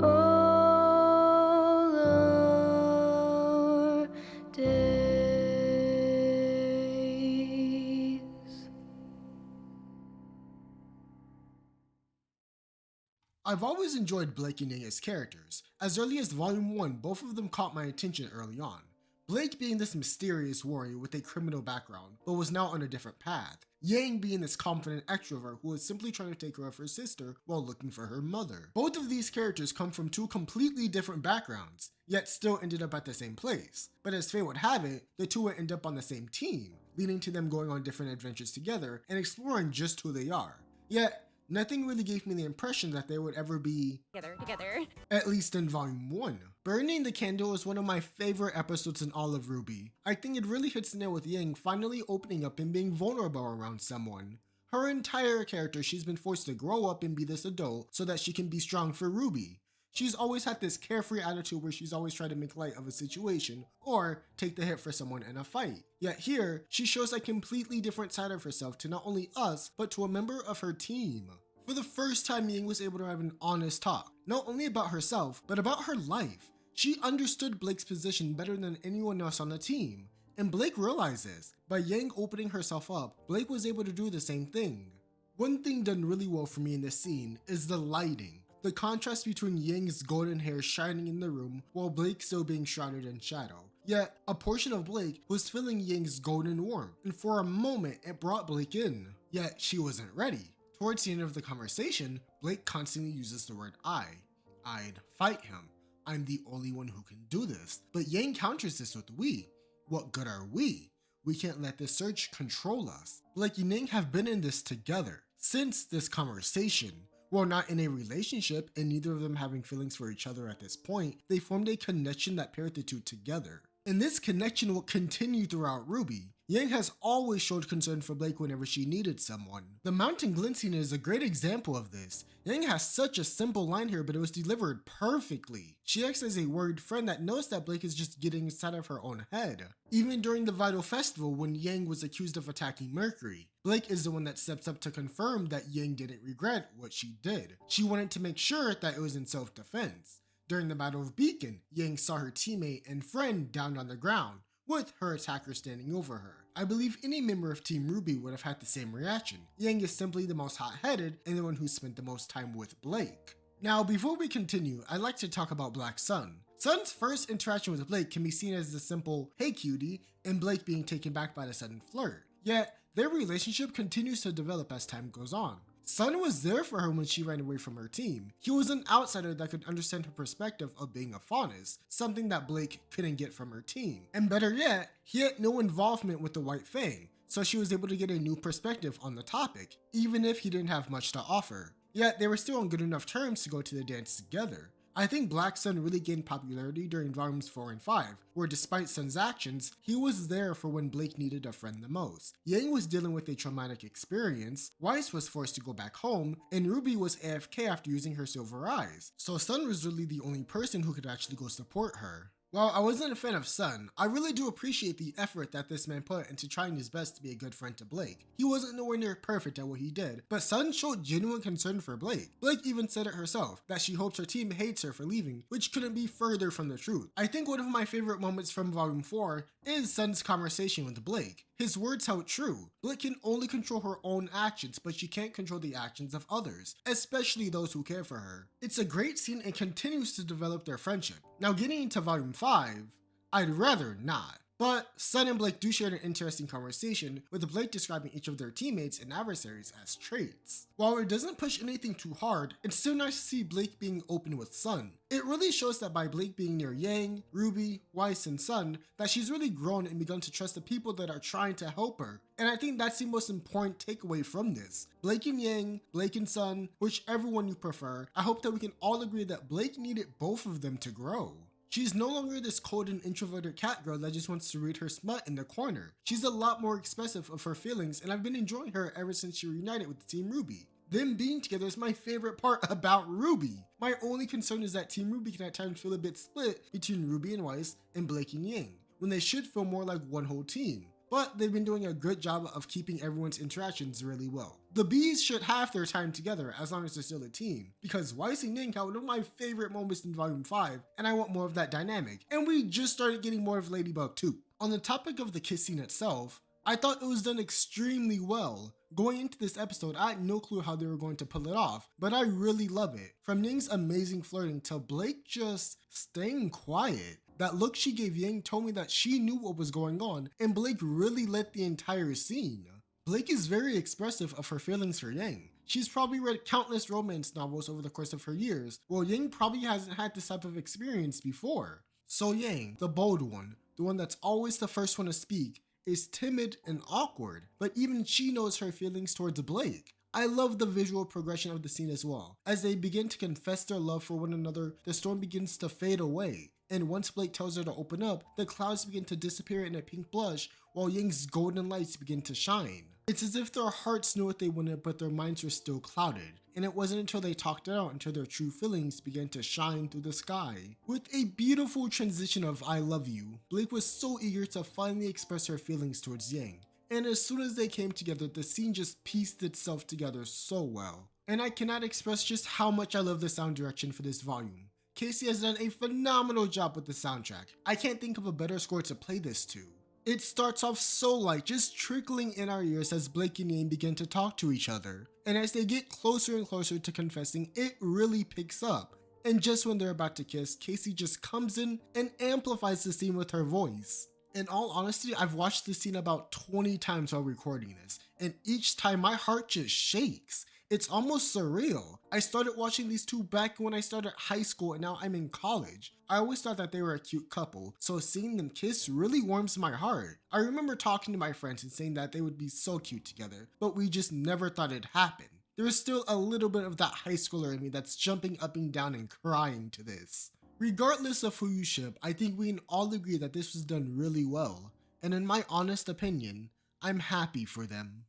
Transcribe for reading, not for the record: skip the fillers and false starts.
all our days. I've always enjoyed Blake and Yang as characters. As early as Volume 1, both of them caught my attention early on. Blake being this mysterious warrior with a criminal background, but was now on a different path. Yang being this confident extrovert who was simply trying to take care of her sister while looking for her mother. Both of these characters come from two completely different backgrounds, yet still ended up at the same place. But as fate would have it, the two would end up on the same team, leading to them going on different adventures together and exploring just who they are. Yet, nothing really gave me the impression that they would ever be together. At least in Volume 1. Burning the Candle is one of my favorite episodes in all of RWBY. I think it really hits the nail with Yang finally opening up and being vulnerable around someone. Her entire character, she's been forced to grow up and be this adult so that she can be strong for RWBY. She's always had this carefree attitude where she's always tried to make light of a situation or take the hit for someone in a fight. Yet here, she shows a completely different side of herself to not only us, but to a member of her team. For the first time, Yang was able to have an honest talk, not only about herself, but about her life. She understood Blake's position better than anyone else on the team, and Blake realizes, by Yang opening herself up, Blake was able to do the same thing. One thing done really well for me in this scene is the lighting. The contrast between Yang's golden hair shining in the room while Blake still being shrouded in shadow. Yet, a portion of Blake was feeling Yang's golden warmth, and for a moment it brought Blake in. Yet, she wasn't ready. Towards the end of the conversation, Blake constantly uses the word I'd fight him. I'm the only one who can do this. But Yang counters this with we. What good are we? We can't let this surge control us. Blake and Yang have been in this together since this conversation. While not in a relationship and neither of them having feelings for each other at this point, they formed a connection that paired the two together. And this connection will continue throughout RWBY. Yang has always showed concern for Blake whenever she needed someone. The mountain glint scene is a great example of this. Yang has such a simple line here, but it was delivered perfectly. She acts as a worried friend that knows that Blake is just getting inside of her own head. Even during the Vital Festival when Yang was accused of attacking Mercury, Blake is the one that steps up to confirm that Yang didn't regret what she did. She wanted to make sure that it was in self-defense. During the Battle of Beacon, Yang saw her teammate and friend down on the ground, with her attacker standing over her. I believe any member of Team RWBY would have had the same reaction. Yang is simply the most hot-headed and the one who spent the most time with Blake. Now, before we continue, I'd like to talk about Black Sun. Sun's first interaction with Blake can be seen as the simple, "Hey cutie," and Blake being taken back by the sudden flirt. Yet, their relationship continues to develop as time goes on. Sun was there for her when she ran away from her team. He was an outsider that could understand her perspective of being a faunus, something that Blake couldn't get from her team. And better yet, he had no involvement with the White Fang, so she was able to get a new perspective on the topic, even if he didn't have much to offer. Yet they were still on good enough terms to go to the dance together. I think Black Sun really gained popularity during volumes 4 and 5, where despite Sun's actions, he was there for when Blake needed a friend the most. Yang was dealing with a traumatic experience, Weiss was forced to go back home, and RWBY was AFK after using her silver eyes, so Sun was really the only person who could actually go support her. While I wasn't a fan of Sun, I really do appreciate the effort that this man put into trying his best to be a good friend to Blake. He wasn't nowhere near perfect at what he did, but Sun showed genuine concern for Blake. Blake even said it herself, that she hopes her team hates her for leaving, which couldn't be further from the truth. I think one of my favorite moments from Volume 4 is Sun's conversation with Blake. His words held true. Blake can only control her own actions, but she can't control the actions of others, especially those who care for her. It's a great scene and continues to develop their friendship. Now getting into Volume 5, I'd rather not. But Sun and Blake do share an interesting conversation, with Blake describing each of their teammates and adversaries as traits. While it doesn't push anything too hard, it's still nice to see Blake being open with Sun. It really shows that by Blake being near Yang, RWBY, Weiss, and Sun, that she's really grown and begun to trust the people that are trying to help her. And I think that's the most important takeaway from this. Blake and Yang, Blake and Sun, whichever one you prefer, I hope that we can all agree that Blake needed both of them to grow. She's no longer this cold and introverted cat girl that just wants to read her smut in the corner. She's a lot more expressive of her feelings, and I've been enjoying her ever since she reunited with Team RWBY. Them being together is my favorite part about RWBY. My only concern is that Team RWBY can at times feel a bit split between RWBY and Weiss and Blake and Yang, when they should feel more like one whole team. But they've been doing a good job of keeping everyone's interactions really well. The bees should have their time together as long as they're still a team, because Weiss and Ning had one of my favorite moments in Volume 5, and I want more of that dynamic, and we just started getting more of Ladybug too. On the topic of the kiss scene itself, I thought it was done extremely well. Going into this episode, I had no clue how they were going to pull it off, but I really love it. From Ning's amazing flirting to Blake just staying quiet. That look she gave Yang told me that she knew what was going on, and Blake really lit the entire scene. Blake is very expressive of her feelings for Yang. She's probably read countless romance novels over the course of her years, while Yang probably hasn't had this type of experience before. So Yang, the bold one, the one that's always the first one to speak, is timid and awkward, but even she knows her feelings towards Blake. I love the visual progression of the scene as well. As they begin to confess their love for one another, the storm begins to fade away. And once Blake tells her to open up, the clouds begin to disappear in a pink blush while Ying's golden lights begin to shine. It's as if their hearts knew what they wanted, but their minds were still clouded. And it wasn't until they talked it out until their true feelings began to shine through the sky. With a beautiful transition of I love you, Blake was so eager to finally express her feelings towards Yang. And as soon as they came together, the scene just pieced itself together so well. And I cannot express just how much I love the sound direction for this volume. Casey has done a phenomenal job with the soundtrack. I can't think of a better score to play this to. It starts off so light, just trickling in our ears as Blake and Yang begin to talk to each other. And as they get closer and closer to confessing, it really picks up. And just when they're about to kiss, Casey just comes in and amplifies the scene with her voice. In all honesty, I've watched this scene about 20 times while recording this, and each time my heart just shakes. It's almost surreal. I started watching these two back when I started high school and now I'm in college. I always thought that they were a cute couple, so seeing them kiss really warms my heart. I remember talking to my friends and saying that they would be so cute together, but we just never thought it'd happen. There is still a little bit of that high schooler in me that's jumping up and down and crying to this. Regardless of who you ship, I think we can all agree that this was done really well, and in my honest opinion, I'm happy for them.